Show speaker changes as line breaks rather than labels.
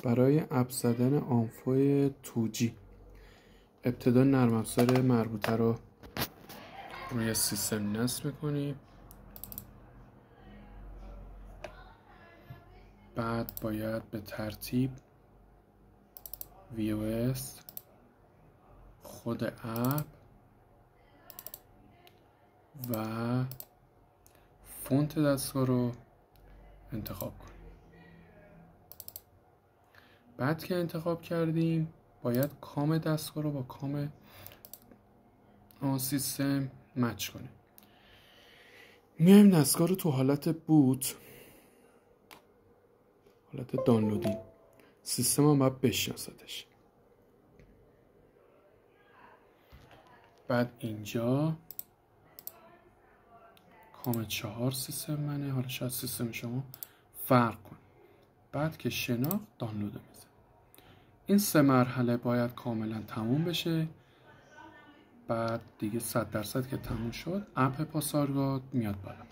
برای اپ زدن آنفوی 2G ابتدا نرم افزار مربوطه رو روی سیستم نصب میکنیم. بعد باید به ترتیب VOS، خود اپ و فونت دستگاه رو انتخاب کنیم. بعد که انتخاب کردیم باید کام دستگاه رو با کام آن سیستم مچ کنیم. میایم دستگاه رو تو حالت بوت، حالت دانلودی، سیستم هم باید بشناستش. بعد اینجا کام 4 سیستم منه، حالا شاید سیستم شما فرق کنه. بعد که شناخت دانلود میزه. این 3 مرحله باید کاملا تموم بشه. بعد دیگه 100% که تموم شد اپ پاسارگاد میاد بالا.